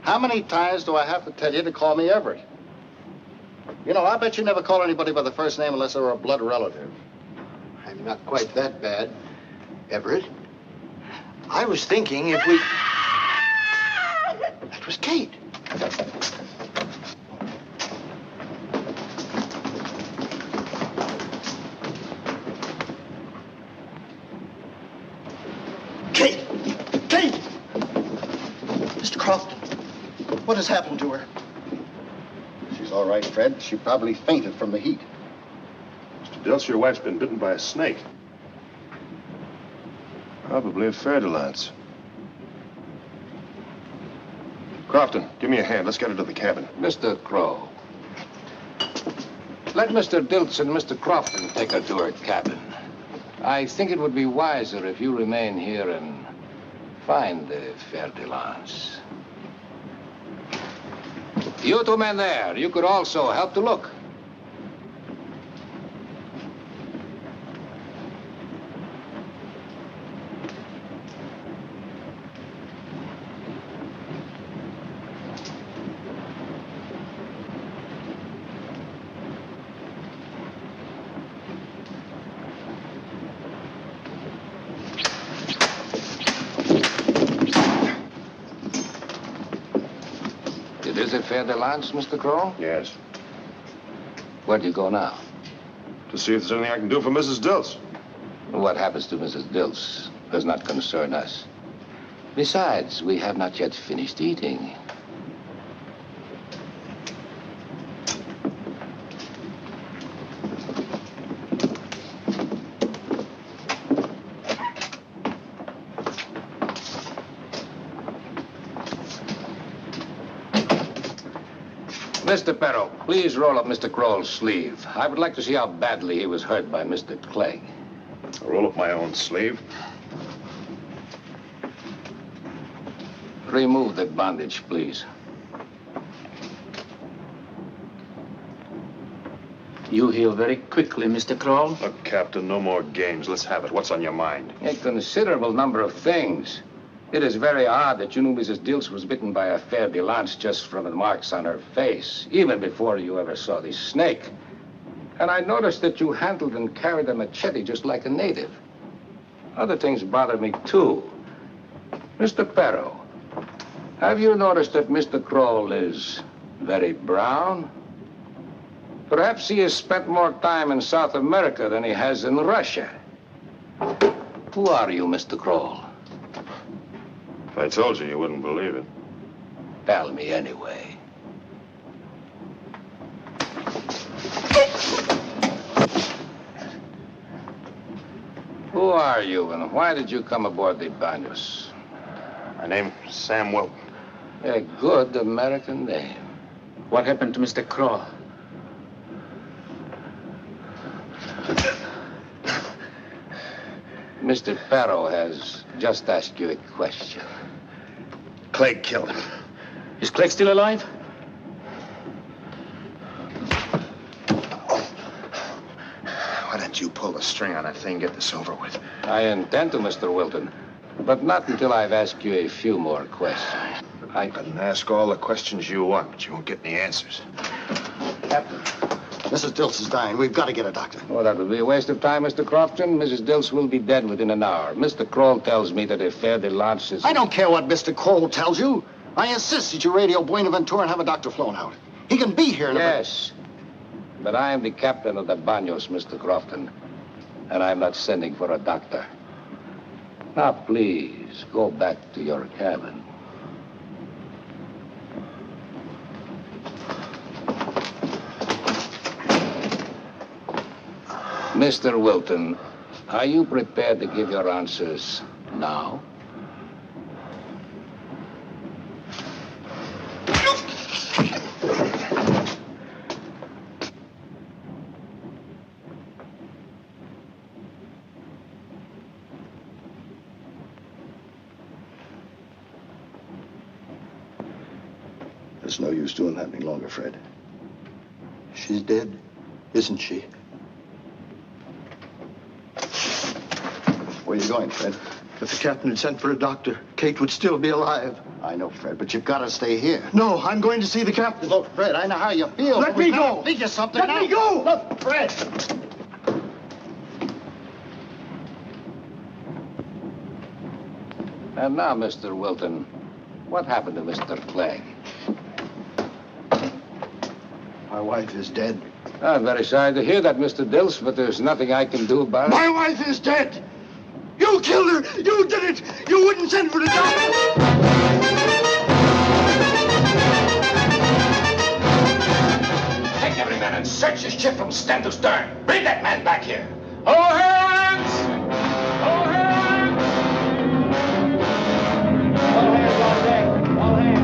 how many times do I have to tell you to call me Everett? You know, I bet you never call anybody by the first name unless they're a blood relative. I'm not quite that bad, Everett. I was thinking if we... That was Kate. Kate! Kate! Mr. Crofton. What has happened to her? She's all right, Fred. She probably fainted from the heat. Mr. Dilts, your wife's been bitten by a snake. Probably a fer-de-lance. Crofton, give me a hand. Let's get her to the cabin. Mr. Crow, let Mr. Dilts and Mr. Crofton take her to her cabin. I think it would be wiser if you remain here and find the fer-de-lance. You two men there, you could also help to look. Is it fer-de-lance, Mr. Crow? Yes. Where do you go now? To see if there's anything I can do for Mrs. Dilts. What happens to Mrs. Dilts does not concern us. Besides, we have not yet finished eating. Mr. Perro, please roll up Mr. Crowell's sleeve. I would like to see how badly he was hurt by Mr. Clegg. I'll roll up my own sleeve. Remove that bandage, please. You heal very quickly, Mr. Crowell. Look, Captain, no more games. Let's have it. What's on your mind? A considerable number of things. It is very odd that you knew Mrs. Dilts was bitten by a fer-de-lance just from the marks on her face, even before you ever saw the snake. And I noticed that you handled and carried a machete just like a native. Other things bother me, too. Mr. Perro, have you noticed that Mr. Crowell is very brown? Perhaps he has spent more time in South America than he has in Russia. Who are you, Mr. Crowell? If I told you, you wouldn't believe it. Tell me anyway. Who are you, and why did you come aboard the Banos? My name's Sam Wilton. A good American name. What happened to Mr. Crow? Mr. Perro has just asked you a question. Clegg killed him. Is Clegg still alive? Why don't you pull the string on that thing, get this over with? I intend to, Mr. Wilton, but not until I've asked you a few more questions. I can ask all the questions you want, but you won't get any answers. Captain. Mrs. Dilts is dying. We've got to get a doctor. Oh, that would be a waste of time, Mr. Crofton. Mrs. Dilts will be dead within an hour. Mr. Kroll tells me that a fer-de-lance is... I don't care what Mr. Kroll tells you. I insist that you radio Buenaventura and have a doctor flown out. He can be here in Yes, but I am the captain of the Banos, Mr. Crofton, and I'm not sending for a doctor. Now, please, go back to your cabin. Mr. Wilton, are you prepared to give your answers now? There's no use doing that any longer, Fred. She's dead, isn't she? Where are you going, Fred? If the captain had sent for a doctor, Kate would still be alive. I know, Fred, but you've got to stay here. No, I'm going to see the captain. Look, Fred, I know how you feel. Let me go. Think of something. Let me go. Look, Fred. And now, Mr. Wilton, what happened to Mr. Clegg? My wife is dead. I'm very sorry to hear that, Mr. Dilts, but there's nothing I can do about it. My wife is dead. You killed her. You did it. You wouldn't send for the doctor. and search his ship from stem to stern. Bring that man back here. All hands! All hands! All hands on deck. All hands.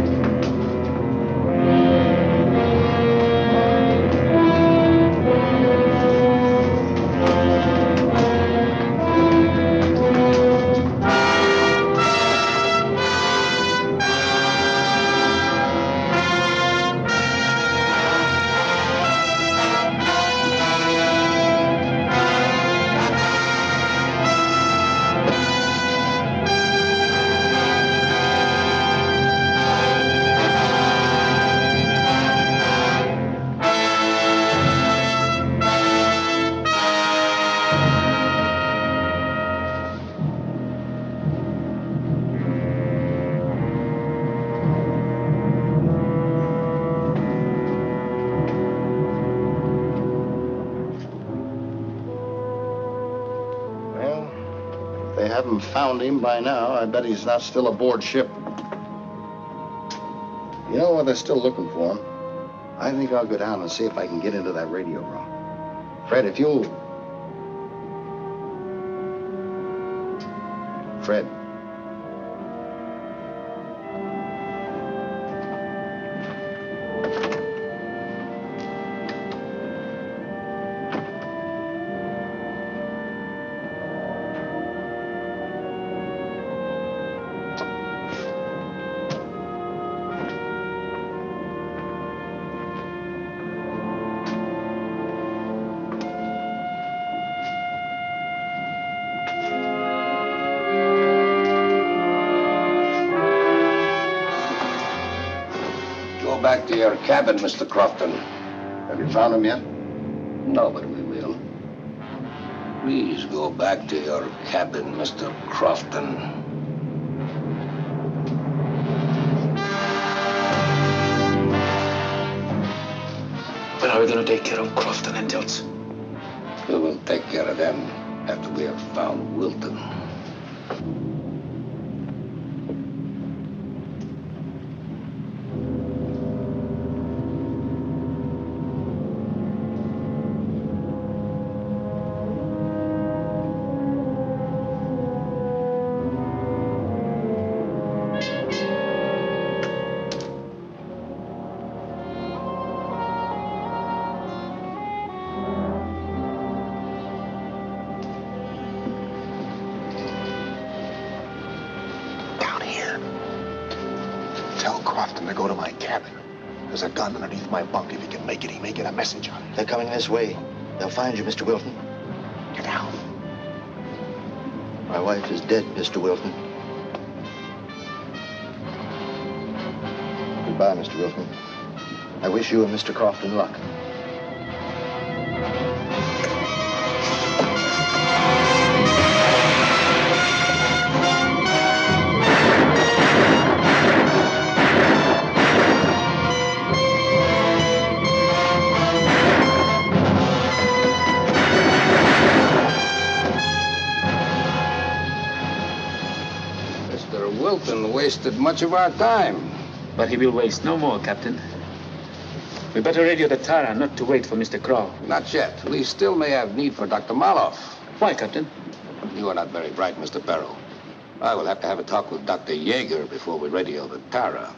They haven't found him by now. I bet he's not still aboard ship. You know what? They're still looking for him. I think I'll go down and see if I can get into that radio room. Fred, if you'll... Fred. Back to your cabin, Mr. Crofton. Have you found him yet? No, but we will. Please go back to your cabin, Mr. Crofton. When are we going to take care of Crofton and Dilts? We will take care of them after we have found Wilton. Tell Crofton to go to my cabin. There's a gun underneath my bunk. If he can make it, he may get a message on it. They're coming this way. They'll find you, Mr. Wilton. Get down. My wife is dead, Mr. Wilton. Goodbye, Mr. Wilton. I wish you and Mr. Crofton luck. Wilton wasted much of our time. But he will waste no more, Captain. We better radio the Tara, not to wait for Mr. Crow. Not yet. We still may have need for Dr. Maloff. Why, Captain? You are not very bright, Mr. Perro. I will have to have a talk with Dr. Yeager before we radio the Tara.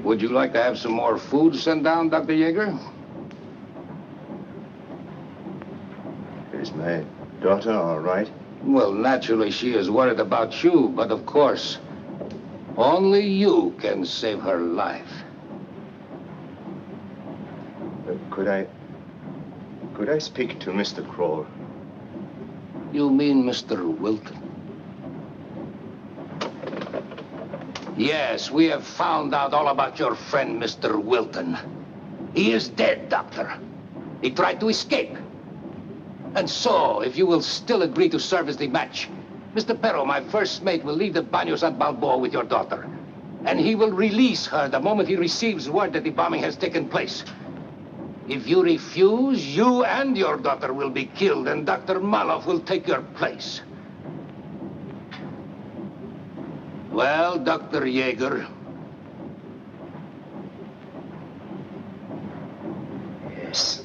Would you like to have some more food sent down, Dr. Yeager? Is my daughter all right? Well, naturally, she is worried about you, but of course, only you can save her life. Could I speak to Mr. Kroll? You mean Mr. Wilton? Yes, we have found out all about your friend, Mr. Wilton. He is dead, Doctor. He tried to escape. And so, if you will still agree to serve as the match, Mr. Perro, my first mate, will leave the Banos at Balboa with your daughter. And he will release her the moment he receives word that the bombing has taken place. If you refuse, you and your daughter will be killed, and Dr. Maloff will take your place. Well, Dr. Yeager. Yes.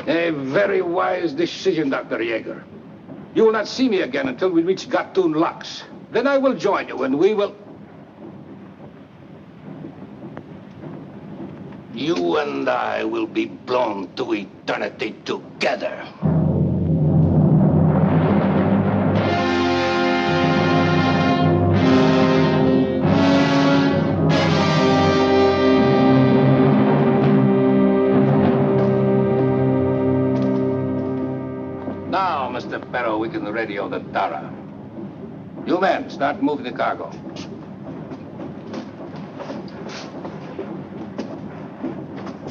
A very wise decision, Dr. Yeager. You will not see me again until we reach Gatun Locks. Then I will join you and we will... You and I will be blown to eternity together. Now, Mr. Barrow, we can radio the Tara. You men, start moving the cargo.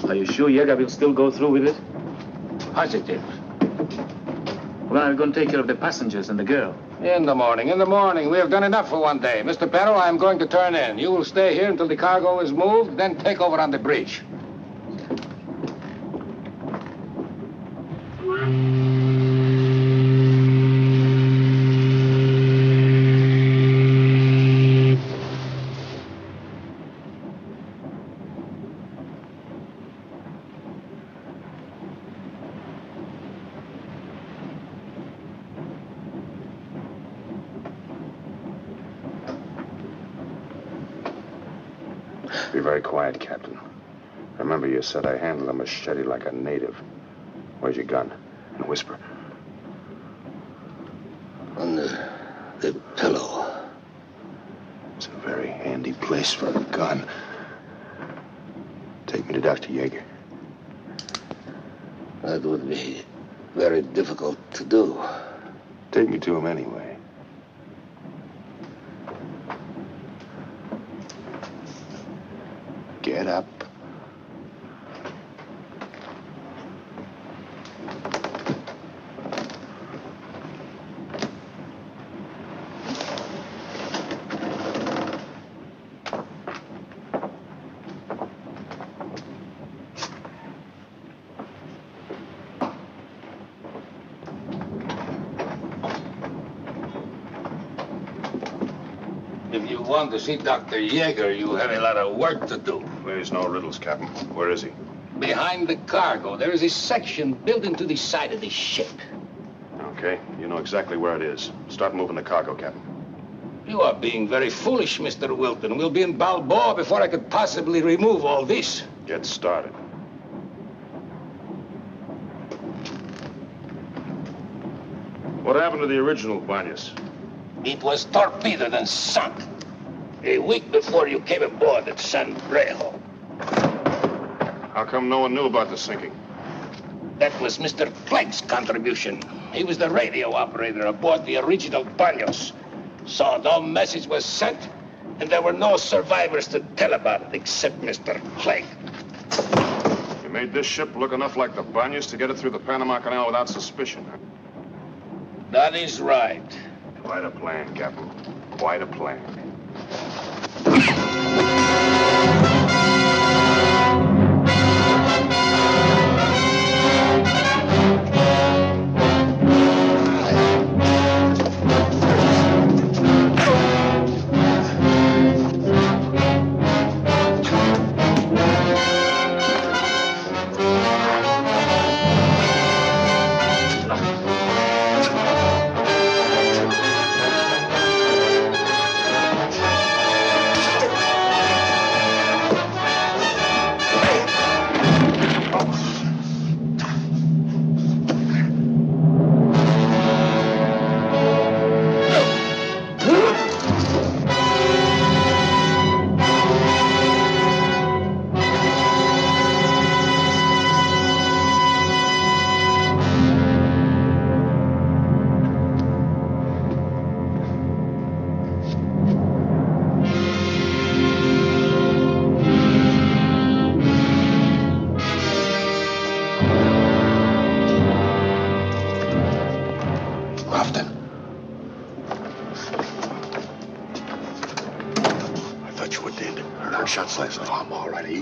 Are you sure Yeager will still go through with it? Positive. Well, I'm going to take care of the passengers and the girl. In the morning. We have done enough for one day. Mr. Barrow, I'm going to turn in. You will stay here until the cargo is moved, then take over on the bridge. Be very quiet, Captain. Remember, you said I handle a machete like a native. Where's your gun? And whisper. On the pillow. It's a very handy place for a gun. Take me to Dr. Yeager. That would be very difficult to do. Take me to him anyway. Get up. If you want to see Dr. Yeager, you have a lot of work to do. There's no riddles, Captain. Where is he? Behind the cargo, there is a section built into the side of the ship. Okay, you know exactly where it is. Start moving the cargo, Captain. You are being very foolish, Mr. Wilton. We'll be in Balboa before I could possibly remove all this. Get started. What happened to the original Banyas? It was torpedoed and sunk a week before you came aboard at San Brejo. How come no one knew about the sinking? That was Mr. Clegg's contribution. He was the radio operator aboard the original Banos. So no message was sent, and there were no survivors to tell about it except Mr. Clegg. You made this ship look enough like the Banyas to get it through the Panama Canal without suspicion, huh? That is right. Quite a plan, Captain. Quite a plan.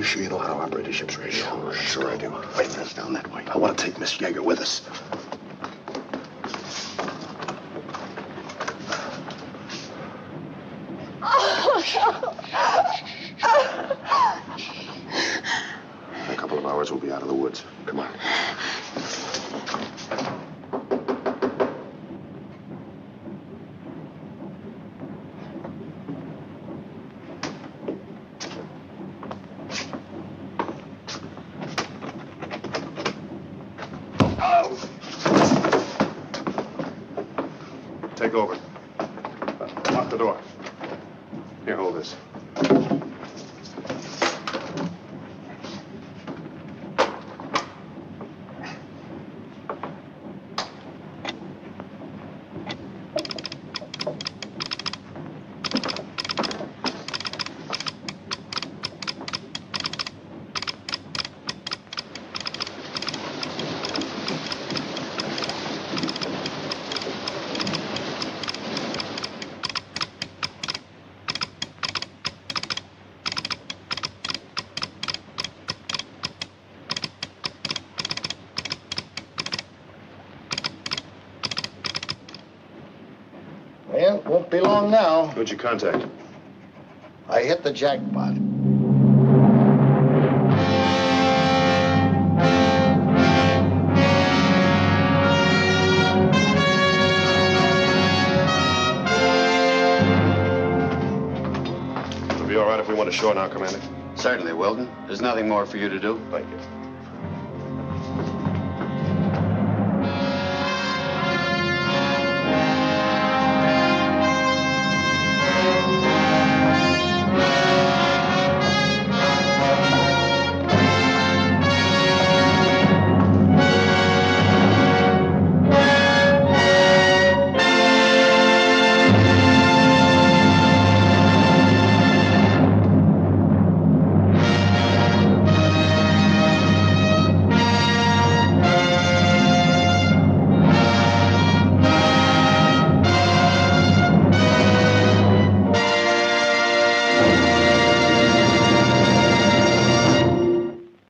Sure you know how to operate a ship's radio? Sure I do. Wait, that's down that way. I want to take Miss Yeager with us. In a couple of hours, we'll be out of the woods. Come on. Take over. Lock the door. Here, hold this. Well, won't be long now. Who'd you contact? I hit the jackpot. It'll be all right if we went ashore now, Commander. Certainly, Wilton. There's nothing more for you to do. Thank you.